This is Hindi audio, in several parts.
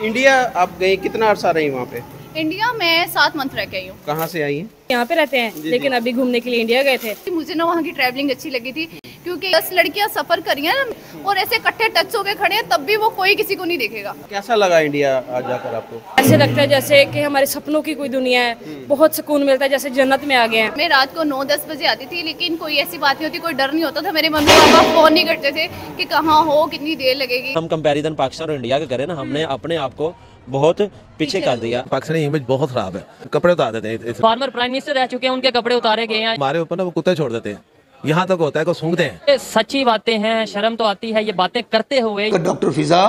इंडिया आप गई, कितना अर्सा रही वहाँ पे? इंडिया में 7 मंथ रह के आई हूँ। कहाँ से आई हैं? यहाँ पे रहते हैं लेकिन अभी घूमने के लिए इंडिया गए थे। मुझे ना वहाँ की ट्रैवलिंग अच्छी लगी थी क्योंकि 10 लड़कियाँ सफर करी हैं ना और ऐसे इकट्ठे टच होके खड़े हैं, तब भी वो कोई किसी को नहीं देखेगा। कैसा लगा इंडिया आज जाकर आपको? ऐसे लगता है जैसे कि हमारे सपनों की कोई दुनिया है, बहुत सुकून मिलता है, जैसे जन्नत में आ गए हैं। मैं रात को 9-10 बजे आती थी, लेकिन कोई ऐसी बात नहीं होती, कोई डर नहीं होता था। मेरे मम्मी पापा फोन नहीं करते थे कि कहाँ हो, कितनी देर लगेगी। हम कंपैरिजन पाकिस्तान और इंडिया का करें ना, हमने अपने आप को बहुत पीछे कर दिया। पाकिस्तानी इमेज बहुत खराब है, कपड़े उतार देते हैं। फॉर्मर प्राइम मिनिस्टर रह चुके हैं, उनके कपड़े उतारे गए हैं। हमारे ऊपर ना वो कुत्ते छोड़ देते हैं, यहाँ तक होता है को सूंघते हैं। सच्ची बातें हैं, शर्म तो आती है ये बातें करते हुए। डॉक्टर फिजा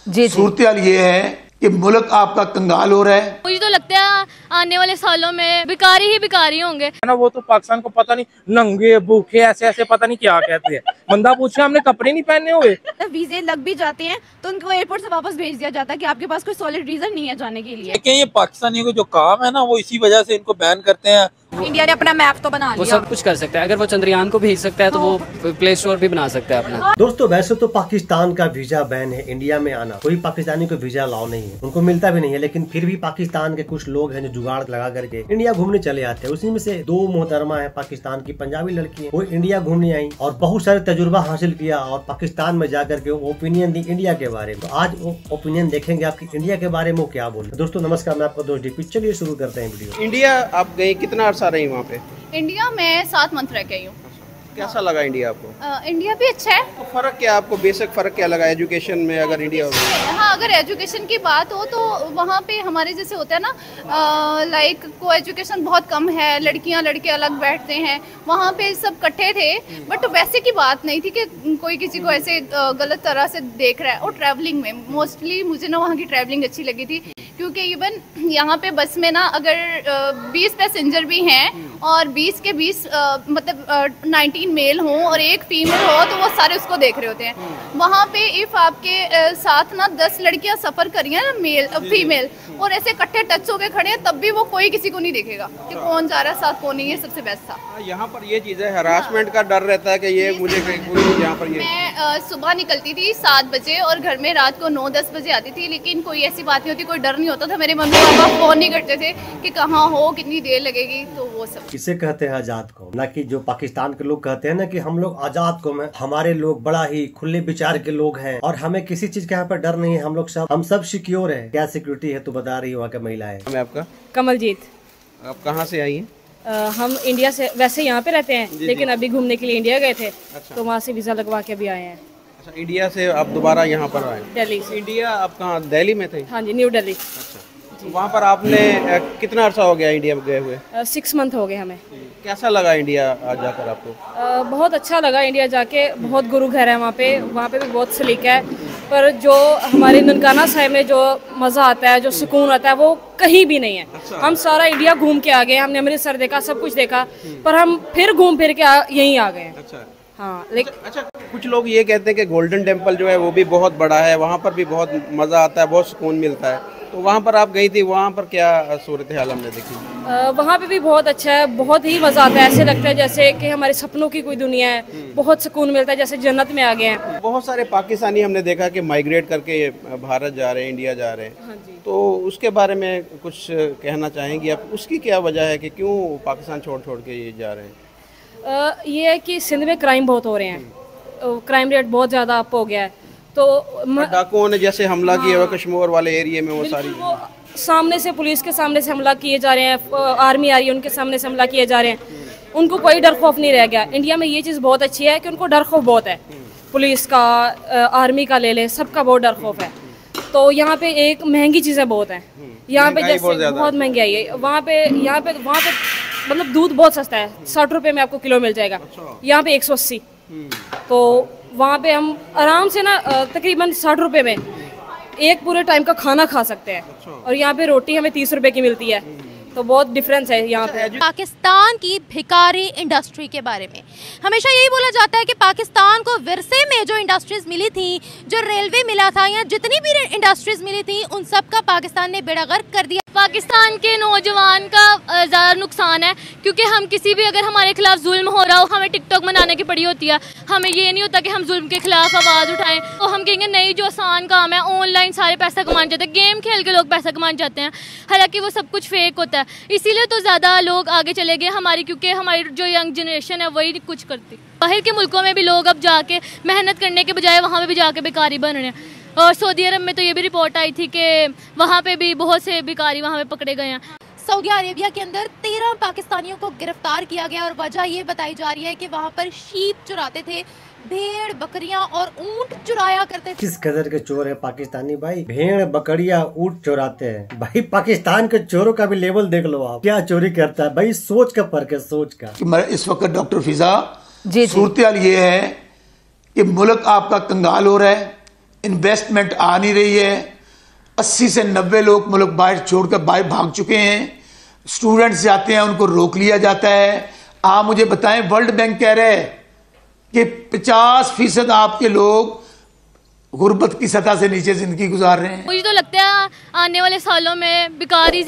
सूरत ये है कि मुल्क आपका कंगाल हो रहा है। मुझे तो लगता है आने वाले सालों में भिखारी होंगे ना। वो तो पाकिस्तान को पता नहीं, नंगे भूखे ऐसे ऐसे पता नहीं क्या कहते हैं। बंदा पूछे हमने कपड़े नहीं पहने हुए। वीजे लग भी जाते हैं तो उनको एयरपोर्ट से वापस भेज दिया जाता है कि आपके पास कोई सॉलिड रीजन नहीं है जाने के लिए। लेकिन ये पाकिस्तानियों को जो काम है ना, वो इसी वजह से इनको बैन करते हैं। इंडिया ने अपना मैप तो बना लिया, वो सब कुछ कर सकता है। अगर वो चंद्रयान को भेज सकता है तो वो प्ले स्टोर भी बना सकता है अपना। दोस्तों वैसे तो पाकिस्तान का वीजा बैन है, इंडिया में आना कोई पाकिस्तानी को वीजा अलाउ नहीं है, उनको मिलता भी नहीं है। लेकिन फिर भी पाकिस्तान के कुछ लोग हैं जो जुगाड़ लगा करके इंडिया घूमने चले आते हैं। उसी में से 2 मोहतरमा है पाकिस्तान की, पंजाबी लड़की है, वो इंडिया घूमने आई और बहुत सारे तजुर्बा हासिल किया और पाकिस्तान में जाकर के ओपिनियन दी इंडिया के बारे में। तो आज वो ओपिनियन देखेंगे आपकी इंडिया के बारे में वो क्या बोले। दोस्तों नमस्कार, मैं आपका दोस्त डीपी। चलिए शुरू करते हैं वीडियो। इंडिया आप गई, कितना अर्सा रही वहाँ पे? इंडिया में 7 मंथ रह के आई हूँ। कैसा लगा इंडिया आपको? इंडिया भी अच्छा है। तो फर्क क्या आपको, बेसिक फर्क क्या लगा एजुकेशन में अगर इंडिया हो? हाँ, अगर एजुकेशन की बात हो तो वहाँ पे हमारे जैसे होता है ना, लाइक को एजुकेशन बहुत कम है, लड़कियाँ लड़के अलग बैठते हैं। वहाँ पे सब इकट्ठे थे, बट वैसे की बात नहीं थी कि कोई किसी को ऐसे गलत तरह से देख रहा है। और ट्रैवलिंग में मोस्टली मुझे ना वहाँ की ट्रैवलिंग अच्छी लगी थी क्योंकि इवन यहाँ पे बस में ना अगर 20 पैसेंजर भी हैं और 20 के 20 मतलब 19 मेल हो और 1 फीमेल हो तो वो सारे उसको देख रहे होते हैं। वहाँ पे इफ आपके साथ ना 10 लड़कियाँ सफर करी हैं ना, मेल फीमेल, और ऐसे इकट्ठे टच होके खड़े हैं, तब भी वो कोई किसी को नहीं देखेगा कि कौन जा रहा है साथ, कौन नहीं है। सबसे बेस्ट था यहाँ पर ये चीज़ है, हरासमेंट का डर रहता है कि ये मुझे यहाँ पर। मैं सुबह निकलती थी 7 बजे और घर में रात को 9-10 बजे आती थी, लेकिन कोई ऐसी बात नहीं होती, कोई डर नहीं होता था। मेरे मम्मी पापा फोन नहीं करते थे कि कहाँ हो, कितनी देर लगेगी। तो वो सब किसे कहते हैं आजाद कौम, ना कि जो पाकिस्तान के लोग कहते हैं ना कि हम लोग आजाद कौम है। हमारे लोग बड़ा ही खुले विचार के लोग हैं और हमें किसी चीज का यहाँ पर डर नहीं है। हम सब सिक्योर है। क्या सिक्योरिटी है तो बता रही है वहाँ की महिला है। मैं आपका कमलजीत। आप कहाँ से आई हैं? हम इंडिया से, वैसे यहाँ पे रहते हैं लेकिन अभी घूमने के लिए इंडिया गए थे। तो वहाँ से वीजा लगवा के भी आए हैं। अच्छा, इंडिया से आप दोबारा यहाँ पर आए? दिल्ली से। इंडिया आप कहाँ, दिल्ली में थे? हाँ जी, न्यू दिल्ली। अच्छा, वहाँ पर आपने कितना अर्सा हो गया इंडिया गए हुए? 6 मंथ हो गए हमें। कैसा लगा इंडिया आज जाकर आपको? बहुत अच्छा लगा इंडिया जाके। बहुत गुरु घर है वहाँ पे भी बहुत सलीका है। पर जो हमारे ननकाना साहिब में जो मज़ा आता है, जो सुकून आता है, वो कहीं भी नहीं है। अच्छा। हम सारा इंडिया घूम के आ गए, हमने अमृतसर देखा, सब कुछ देखा, पर हम फिर घूम फिर के यहीं आ गए। अच्छा। हाँ, लेकिन अच्छा, कुछ लोग ये कहते हैं कि गोल्डन टेम्पल जो है वो भी बहुत बड़ा है, वहाँ पर भी बहुत मज़ा आता है, बहुत सुकून मिलता है। तो वहाँ पर आप गई थी, वहाँ पर क्या सूरत हाल हमने देखी? वहाँ पे भी बहुत अच्छा है, बहुत ही मज़ा आता है। ऐसे लगता है जैसे कि हमारे सपनों की कोई दुनिया है, बहुत सुकून मिलता है, जैसे जन्नत में आ गए हैं। बहुत सारे पाकिस्तानी हमने देखा कि माइग्रेट करके भारत जा रहे हैं, इंडिया जा रहे हैं। हाँ जी। तो उसके बारे में कुछ कहना चाहेंगी आप? उसकी क्या वजह है कि क्यों पाकिस्तान छोड़ के ये जा रहे हैं? ये है कि सिंध में क्राइम बहुत हो रहे हैं, क्राइम रेट बहुत ज़्यादा अप हो गया है। तो डाकुओं ने जैसे हमला किया हुआ कश्मीर वाले एरिया में, वो सारी सामने से, पुलिस के सामने से हमला किए जा रहे हैं, आर्मी आ रही है उनके सामने से हमला किए जा रहे हैं। उनको कोई डर खौफ नहीं रह गया। इंडिया में ये चीज़ बहुत अच्छी है कि उनको डर खौफ बहुत है। पुलिस का, आर्मी का ले ले, सबका बहुत डर खौफ है। तो यहाँ पे एक महंगी चीज़ें बहुत हैं यहाँ पे, जैसे बहुत महंगाई है वहाँ पे। यहाँ पे मतलब दूध बहुत सस्ता है, 60 रुपये में आपको किलो मिल जाएगा। यहाँ पे 180। तो वहाँ पे हम आराम से ना तकरीबन 60 रुपये में एक पूरे टाइम का खाना खा सकते हैं। और यहाँ पे रोटी हमें 30 रुपये की मिलती है। तो बहुत डिफरेंस है यहाँ पे। पाकिस्तान की भिखारी इंडस्ट्री के बारे में हमेशा यही बोला जाता है कि पाकिस्तान को विरसे में जो इंडस्ट्रीज मिली थी, जो रेलवे मिला था या जितनी भी इंडस्ट्रीज मिली थी, उन सब का पाकिस्तान ने बेड़ा गर्क कर दिया। पाकिस्तान के नौजवान का ज़्यादा नुकसान है, क्योंकि हम किसी भी अगर हमारे खिलाफ जुल्म हो रहा हो, हमें टिकटॉक बनाने की पड़ी होती है। हमें ये नहीं होता कि हम जुल्म के खिलाफ आवाज़ उठाएं, तो हम कहेंगे नहीं जो आसान काम है, ऑनलाइन सारे पैसा कमाना चाहते हैं, गेम खेल के लोग पैसा कमाना चाहते हैं, हालांकि वो सब कुछ फेक होता है। इसीलिए तो ज़्यादा लोग आगे चले गए हमारी, क्योंकि हमारी जो यंग जनरेशन है वही कुछ करती। बाहर के मुल्कों में भी लोग अब जाके मेहनत करने के बजाय वहाँ पे भी जाके भिखारी बन रहे हैं। और सऊदी अरब में तो ये भी रिपोर्ट आई थी कि वहाँ पे भी बहुत से भिखारी वहाँ पे पकड़े गए हैं। सऊदी अरेबिया के अंदर 13 पाकिस्तानियों को गिरफ्तार किया गया और वजह ये बताई जा रही है कि वहाँ पर शीप चुराते थे, भेड़ बकरियां और ऊंट चुराया करते थे। किस कदर के चोर है पाकिस्तानी भाई, भेड़ बकरियां ऊंट चुराते हैं। भाई पाकिस्तान के चोरों का भी लेवल देख लो आप, क्या चोरी करता है भाई, सोच का फर्क है, सोच का। इस वक्त डॉक्टर फिजा सूरत ये है कि मुल्क आपका कंगाल हो रहा है, इन्वेस्टमेंट आ नहीं रही है, 80 से 90 लोग मुल्क बाहर छोड़कर बाहर भाग चुके हैं, स्टूडेंट्स जाते हैं उनको रोक लिया जाता है। आप मुझे बताएं, वर्ल्ड बैंक कह रहे हैं कि 50% आपके लोग गुर्बत की सतह से नीचे जिंदगी गुजार रहे हैं। मुझे तो लगता है आने वाले सालों में भिखारी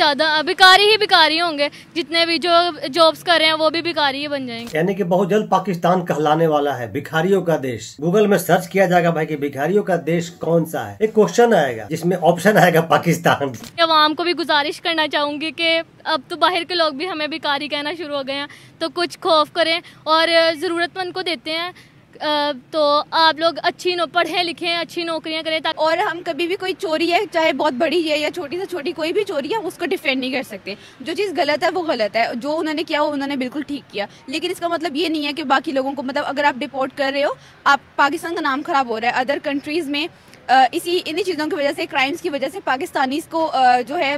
ही भिखारी होंगे, जितने भी जो जॉब्स कर रहे हैं वो भी भिखारी ही बन जाएंगे। यानी कि बहुत जल्द पाकिस्तान कहलाने वाला है भिखारियों का देश। गूगल में सर्च किया जाएगा भाई कि भिखारियों का देश कौन सा है, एक क्वेश्चन आएगा जिसमें ऑप्शन आएगा पाकिस्तान। अवाम को भी गुजारिश करना चाहूंगी कि अब तो बाहर के लोग भी हमें भिखारी कहना शुरू हो गए हैं, तो कुछ खौफ करें और जरूरतमंद को देते हैं। तो आप लोग पढ़ें लिखें, अच्छी नौकरियां करें। और हम कभी भी कोई चोरी है, चाहे बहुत बड़ी है या छोटी से छोटी कोई भी चोरी है, उसको डिफेंड नहीं कर सकते। जो चीज़ गलत है वो गलत है, जो उन्होंने किया वो उन्होंने बिल्कुल ठीक किया। लेकिन इसका मतलब ये नहीं है कि बाकी लोगों को, मतलब अगर आप डिपोर्ट कर रहे हो, आप पाकिस्तान का नाम खराब हो रहा है अदर कंट्रीज़ में। इन्हीं चीज़ों की वजह से, क्राइम्स की वजह से पाकिस्तानीज़ को जो है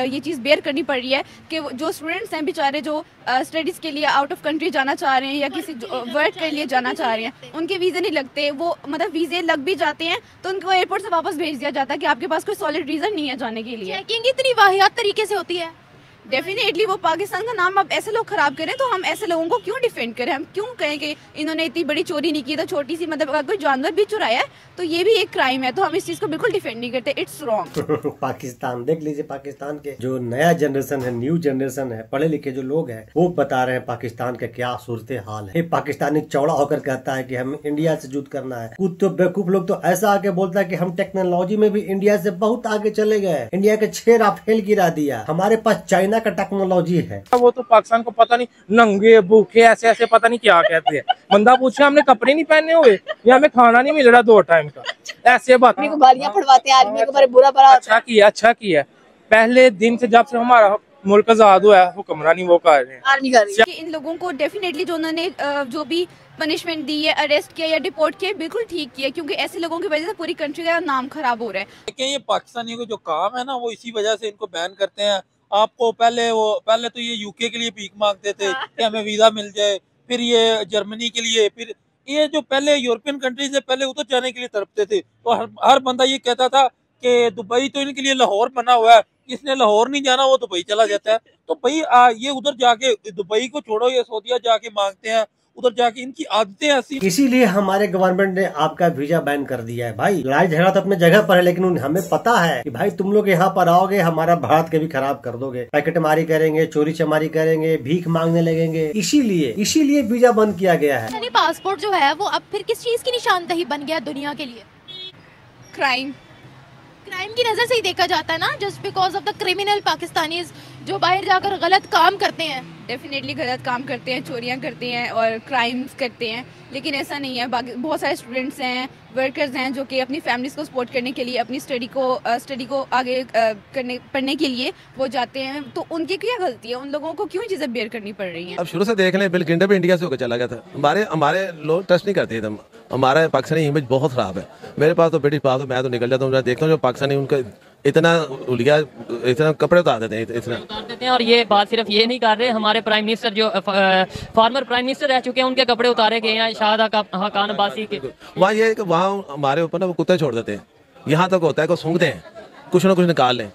ये चीज़ बेयर करनी पड़ रही है कि जो स्टूडेंट्स हैं बेचारे, जो स्टडीज़ के लिए आउट ऑफ कंट्री जाना चाह रहे हैं या किसी वर्क के लिए जाना चाह रहे हैं, उनके वीज़े नहीं लगते। वो मतलब वीज़े लग भी जाते हैं तो उनको एयरपोर्ट से वापस भेज दिया जाता है कि आपके पास कोई सॉलिड रीज़न नहीं है जाने के लिए। चेकिंग इतनी वाहियात तरीके से होती है। डेफिनेटली वो पाकिस्तान का नाम अब ऐसे लोग खराब करें तो हम ऐसे लोगों को क्यों डिफेंड करें? हम क्यों कहें कि इन्होंने इतनी बड़ी चोरी नहीं की, तो छोटी सी, मतलब अगर कोई जानवर भी चुराया है तो ये भी एक क्राइम है, तो हम इस चीज को बिल्कुल डिफेंड नहीं करते। It's wrong. पाकिस्तान देख लीजिए, पाकिस्तान के जो नया जनरेशन है, न्यू जनरेशन है, पढ़े लिखे जो लोग हैं, वो बता रहे हैं पाकिस्तान का क्या सूरत हाल है। पाकिस्तानी चौड़ा होकर कहता है कि हम इंडिया से युद्ध करना है। कुछ तो बेवकूफ लोग तो ऐसा आके बोलता है कि हम टेक्नोलॉजी में भी इंडिया से बहुत आगे चले गए, इंडिया के 6 राफेल गिरा दिया, हमारे पास चाइना का टेक्नोलॉजी है। वो तो पाकिस्तान को पता नहीं, नंगे भूखे ऐसे ऐसे पता नहीं क्या कहते हैं। बंदा पूछे हमने कपड़े नहीं पहने हुए या हमें खाना नहीं मिल रहा 2 टाइम का, ऐसे बात। गालियां पड़वाते हैं आदमी को, बुरा भला। अच्छा किया पहले दिन से, जब से हमारा मुल्क आजाद हुआ है, हुक्मरानी वो कर रहे हैं, आर्मी कर रही है। इन लोगों को डेफिनेटली जो उन्होंने जो भी पनिशमेंट दी है, अरेस्ट किया या डिपोर्ट किया, बिल्कुल ठीक किया, क्योंकि ऐसे लोगों की वजह से पूरी कंट्री का नाम खराब हो रहा है। लेकिन ये पाकिस्तानियों को जो काम है ना, वो इसी वजह से इनको बैन करते हैं। आपको पहले तो ये यूके के लिए भीख मांगते थे कि हमें वीजा मिल जाए, फिर ये जर्मनी के लिए, फिर ये जो पहले यूरोपियन कंट्रीज से पहले उधर जाने के लिए तड़पते थे। तो हर बंदा ये कहता था कि दुबई तो इनके लिए लाहौर बना हुआ है, इसने लाहौर नहीं जाना वो दुबई चला जाता है। तो भाई ये उधर जाके, दुबई को छोड़ो, ये सऊदीया जाके मांगते हैं, उधर जाके इनकी आदतें ऐसी। इसीलिए हमारे गवर्नमेंट ने आपका वीजा बैन कर दिया है। भाई लड़ाई झगड़ा तो अपने जगह पर है, लेकिन हमें पता है कि भाई तुम लोग यहाँ पर आओगे, हमारा भारत के भी खराब कर दोगे, पैकेटमारी करेंगे, चोरी चमारी करेंगे, भीख मांगने लगेंगे। इसीलिए वीजा बंद किया गया है। यानी पासपोर्ट जो है वो अब फिर किस चीज की निशानदही बन गया दुनिया के लिए? क्राइम की नजर से ही देखा जाता है ना, just because of the criminal Pakistanis जो बाहर जाकर गलत काम करते हैं। डेफिनेटली गलत काम करते हैं, चोरियां करते हैं और क्राइम्स करते हैं, लेकिन ऐसा नहीं है। बहुत सारे स्टूडेंट्स हैं, वर्कर्स हैं जो कि अपनी फैमिलीज को सपोर्ट करने के लिए, अपनी स्टडी को आगे पढ़ने के लिए वो जाते हैं, तो उनकी क्या गलती है? उन लोगों को क्यों चीज़ें बेयर करनी पड़ रही हैं? अब शुरू से देख लें, बिल क्लिंटन भी इंडिया से होकर चला गया था। हमारे लोग ट्रस्ट नहीं करते थे, हमारा पाकिस्तानी इमेज बहुत खराब है। मेरे पास तो ब्रिटिश पास, मैं तो निकल जाता हूँ, मैं देखता हूँ जो पाकिस्तानी उनका इतना उलिया, इतना कपड़े उतार देते हैं, और ये बात सिर्फ ये नहीं कर रहे, हमारे प्राइम मिनिस्टर जो फॉर्मर प्राइम मिनिस्टर रह चुके हैं, उनके कपड़े उतारे गए हैं शाहिद खान अब्बासी के। वहाँ ये है कि वहाँ हमारे ऊपर ना वो कुत्ते छोड़ देते हैं, यहाँ तक होता है को सूंघते हैं, कुछ ना कुछ निकाल लें,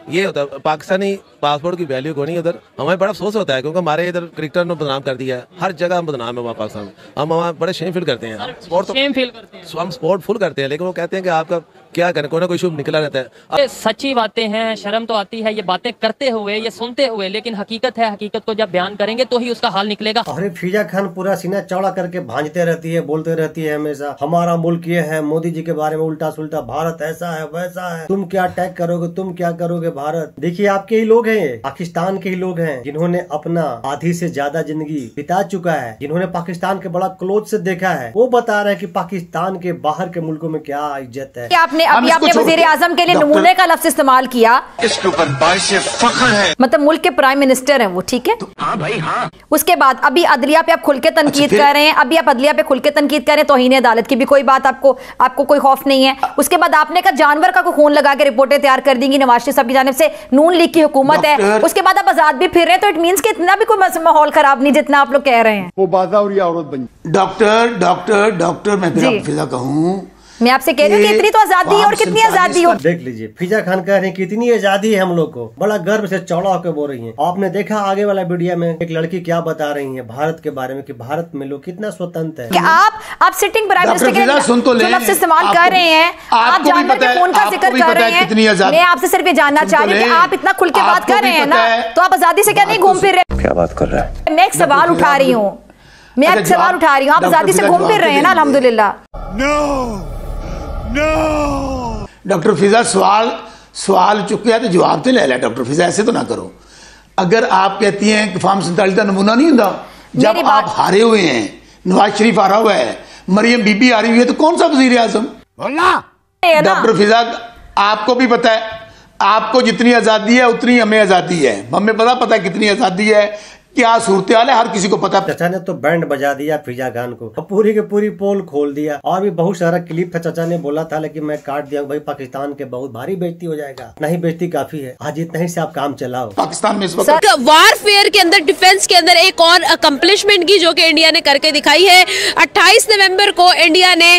ये होता है पाकिस्तानी पासपोर्ट की वैल्यू को नहीं उधर। हमें बड़ा अफसोस होता है क्योंकि हमारे इधर क्रिकेटर ने बदनाम कर दिया है, हर जगह हम बदनाम है वहाँ पाकिस्तान में। हम वहाँ बड़े शेम फील करते हैं, हम स्पोर्ट फुल करते हैं, लेकिन वो कहते हैं कि आपका क्या करें, कोई ना कोई शुभ निकला रहता है। सच्ची बातें हैं, शर्म तो आती है ये बातें करते हुए, ये सुनते हुए, लेकिन हकीकत है, हकीकत को जब बयान करेंगे तो ही उसका हाल निकलेगा। अरे फिजा खान पूरा सीना चौड़ा करके भांजते रहती है, बोलते रहती है हमेशा हमारा मुल्क ये है, मोदी जी के बारे में उल्टा सुल्टा, भारत ऐसा है वैसा है, तुम क्या अटैक करोगे, तुम क्या करोगे भारत। देखिए आपके ही लोग हैं, पाकिस्तान के ही लोग हैं जिन्होंने अपना आधी से ज्यादा जिंदगी बिता चुका है, जिन्होंने पाकिस्तान के बड़ा क्लोज से देखा है, वो बता रहे हैं कि पाकिस्तान के बाहर के मुल्कों में क्या इज्जत है। आपने वज़ीर आज़म के लिए नमूने का लफ्ज़ इस्तेमाल किया, इसके ऊपर बाइश फख्र है, मतलब मुल्क के प्राइम मिनिस्टर हैं वो, ठीक है। तो हाँ भाई हाँ। उसके बाद अभी अदलिया पे आप खुल के तनकीद कर रहे हैं, अभी आप अदलिया पे खुल के तनकीद कर रहे हैं, तौहीन अदालत की भी कोई बात आपको कोई खौफ नहीं है। उसके बाद आपने कहा जानवर का खून लगा के रिपोर्टें तैयार कर देंगी नवाज शरीफ साहब की जानिब से, नून लीग की हुकूमत है। उसके बाद आप आजाद भी फिर रहे हैं, तो इट मीन्स कि इतना भी कोई माहौल खराब नहीं जितना आप लोग कह रहे हैं। वो बाज़ारी औरत बन। डॉक्टर मैं फिजा कहूँ, मैं आपसे कह रही हूँ कि इतनी तो आजादी है, और कितनी आजादी हो। देख लीजिए फिजा खान कह रहे हैं कि इतनी आजादी है हम लोग को, बड़ा गर्व से चौड़ा होकर बोल रही हैं। आपने देखा आगे वाला वीडियो में एक लड़की क्या बता रही है भारत के बारे में कि भारत में लोग कितना स्वतंत्र है। आप सिटिंग प्राइम मिनिस्टर के जो लफ्ज़ इस्तेमाल कर रहे हैं, आप जानवर के खून का जिक्र कर रहे हैं। मैं आपसे सिर्फ ये जानना चाह रही हूँ कि आप इतना खुल के बात कर रहे हैं ना, तो आप आजादी से क्या नहीं घूम फिर रहे? क्या बात कर रहे हैं? मैं एक सवाल उठा रही हूँ, आप आजादी से घूम फिर रहे हैं ना, अल्हम्दुलिल्लाह। डॉक्टर फिजा सवाल चुके हैं तो जवाब तो ले ला। डॉक्टर फिजा ऐसे तो ना करो। अगर आप कहती हैं कि फार्म 47 का नमूना नहीं होता, जब आप हारे हुए हैं, नवाज शरीफ हारा हुआ है, मरियम बीबी हारी हुई है, तो कौन सा वजीर आजम? डॉक्टर फिजा आपको भी पता है, आपको जितनी आजादी है उतनी हमें आजादी है, हमें पता है कितनी आजादी है, क्या सूरत हाल है, हर किसी को पता। चाचा ने तो बैंड बजा दिया फिजा खान को, पूरी के पूरी पोल खोल दिया, और भी बहुत सारा क्लिप था। चाचा ने बोला था लेकिन मैं काट दिया, भाई पाकिस्तान के बहुत भारी बेइज्जती हो जाएगा, नहीं बेइज्जती काफी है, आज इतना ही से आप काम चलाओ। पाकिस्तान में इस वक्त वारफेयर के अंदर, डिफेंस के अंदर एक और अकम्पलिशमेंट की जो कि इंडिया ने करके दिखाई है। 28 नवंबर को इंडिया ने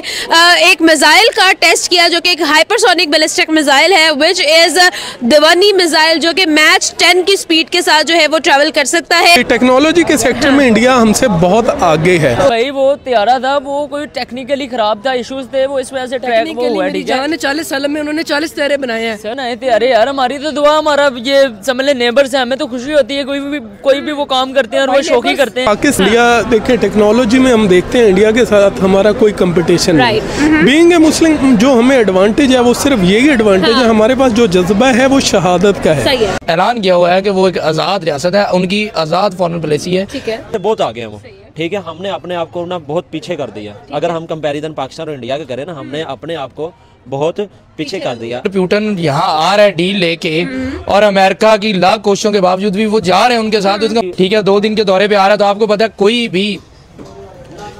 एक मिसाइल का टेस्ट किया जो कि एक हाइपरसोनिक बैलिस्टिक मिसाइल है, विच इज दिवानी मिसाइल, जो कि मैच 10 की स्पीड के साथ जो है वो ट्रेवल कर सकता है। टेक्नोलॉजी के सेक्टर में इंडिया हमसे बहुत आगे है। भाई वो त्यारा था, वो कोई टेक्निकली खराब था, इश्यूज थे, वो इस वजह से ट्रैक वो हुआ। ठीक है, 40 साल में उन्होंने 40 त्यारे बनाए हैं। सर नए त्यारे यार, हमारी तो दुआ, हमारा ये समझ ले नेबर्स है, हमें तो खुशी होती है कोई भी वो काम करते हैं और वो शौकी करते हैं। पाकिस्तान इंडिया देखें, टेक्नोलॉजी में हम देखते हैं इंडिया के साथ हमारा कोई कंपटीशन नहीं। बीइंग ए मुस्लिम जो हमें एडवांटेज है वो सिर्फ यही एडवांटेज है, हमारे पास जो जज्बा है वो शहादत का है। ऐलान किया हुआ है कि वो एक आज़ाद रियासत है, उनकी आज़ाद फॉरेन पॉलिसी है। ठीक है, बहुत आगे हैं वो। ठीक है, हमने अपने आप को ना बहुत पीछे कर दिया। अगर हम कंपैरिजन पाकिस्तान और इंडिया के करें ना, हमने अपने आप को बहुत पीछे कर दिया। प्यूटन यहाँ आ रहा है डील लेके, और अमेरिका की लाख कोशिशों के बावजूद भी वो जा रहे हैं उनके साथ। ठीक है, 2 दिन के दौरे पे आ रहा है, तो आपको पता है कोई भी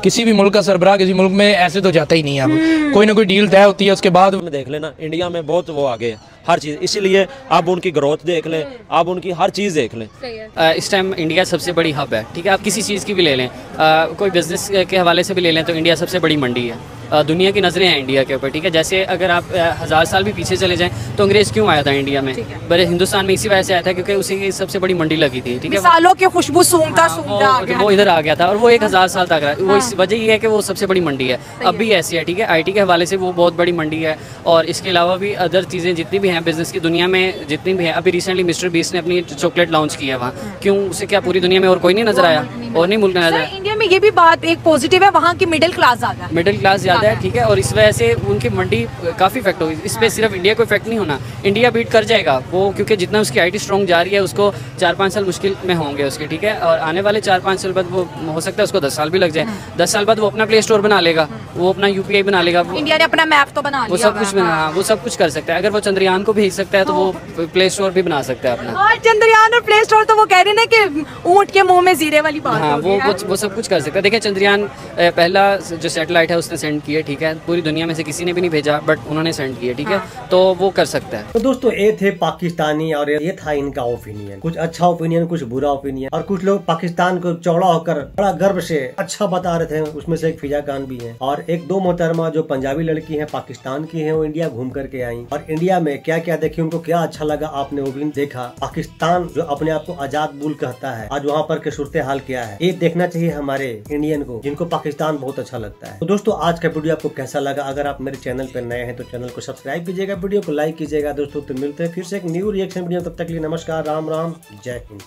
किसी भी मुल्क का सरबराह किसी मुल्क में ऐसे तो जाता ही नहीं है। अब कोई ना कोई डील तय होती है, उसके बाद देख लेना इंडिया में बहुत वो आगे है हर चीज़, इसीलिए आप उनकी ग्रोथ देख लें, आप उनकी हर चीज़ देख लें। इस टाइम इंडिया सबसे बड़ी हब है। ठीक है, आप किसी चीज़ की भी ले लें, कोई बिजनेस के हवाले से भी ले लें, तो इंडिया सबसे बड़ी मंडी है। दुनिया की नज़रें हैं इंडिया के ऊपर। ठीक है, जैसे अगर आप 1000 साल भी पीछे चले जाएं तो अंग्रेज़ क्यों आया था इंडिया में? बड़े हिंदुस्तान में इसी वजह से आया था क्योंकि उसी की सबसे बड़ी मंडी लगी थी। ठीक है, सालों की खुशबू सूंघता वो इधर आ गया था, और वो 1000 साल तक रहा। वो इस वजह ये है कि वो सबसे बड़ी मंडी है, अब भी ऐसी है। ठीक है, IT के हवाले से वो बहुत बड़ी मंडी है, और इसके अलावा भी अदर चीज़ें जितनी भी हैं बिजनेस की दुनिया में जितनी भी हैं। अभी रिसेंटली मिस्टर बीस्ट ने अपनी चॉकलेट लॉन्च किया वहाँ, क्यों? उसे क्या पूरी दुनिया में और कोई नहीं नजर आया, और नहीं मुल्क नजर आया। इंडिया में ये भी बात एक पॉजिटिव है, वहाँ की मिडिल क्लास ज़्यादा है। ठीक है, और इस वजह से उनकी मंडी काफ़ी इफेक्ट होगी। इस पर सिर्फ इंडिया को इफेक्ट नहीं होना, इंडिया बीट कर जाएगा वो, क्योंकि जितना उसकी IT स्ट्रॉन्ग जा रही है उसको 4-5 साल मुश्किल में होंगे उसके। ठीक है, और आने वाले 4-5 साल बाद वो हो सकता है उसको 10 साल भी लग जाए। 10 साल बाद वो अपना प्ले स्टोर बना लेगा, वो अपना UPI बना लेगा, इंडिया ने अपना मैप तो बना लिया, वो सब कुछ वो सब कुछ कर सकता है। अगर वो चंद्रयान को भेज सकता है तो वो प्ले स्टोर भी बना सकता है अपना। चंद्रयान और प्ले स्टोर तो वो कह रहे हैं कि ऊँट के मुँह में जीरे वाली बात। हाँ, वो सब कुछ कुछ कर सकता है। देखिए चंद्रयान पहला जो सैटेलाइट है उसने सेंड किया, ठीक है, पूरी दुनिया में से किसी ने भी नहीं भेजा, बट उन्होंने सेंड किया, ठीक है, तो वो कर सकता है। तो दोस्तों ये थे पाकिस्तानी और ये था इनका ओपिनियन, कुछ अच्छा ओपिनियन, कुछ बुरा ओपिनियन, और कुछ लोग पाकिस्तान को चौड़ा होकर बड़ा गर्व से अच्छा बता रहे थे। उसमें से एक फिजा खान भी है, और एक दो मोहतरमा जो पंजाबी लड़की है, पाकिस्तान की है, वो इंडिया घूम करके आई, और इंडिया में क्या क्या देखी, उनको क्या अच्छा लगा, आपने वो भी देखा। पाकिस्तान जो अपने आप को आजाद मुल्क कहता है, आज वहाँ पर के सूरत हाल क्या है, ये देखना चाहिए हमारे इंडियन को, जिनको पाकिस्तान बहुत अच्छा लगता है। तो दोस्तों आज का वीडियो आपको कैसा लगा? अगर आप मेरे चैनल पर नए हैं तो चैनल को सब्सक्राइब कीजिएगा, वीडियो को लाइक कीजिएगा। दोस्तों तो मिलते हैं फिर से एक न्यू रिएक्शन वीडियो, तब तक के लिए नमस्कार, राम राम, जय हिंद।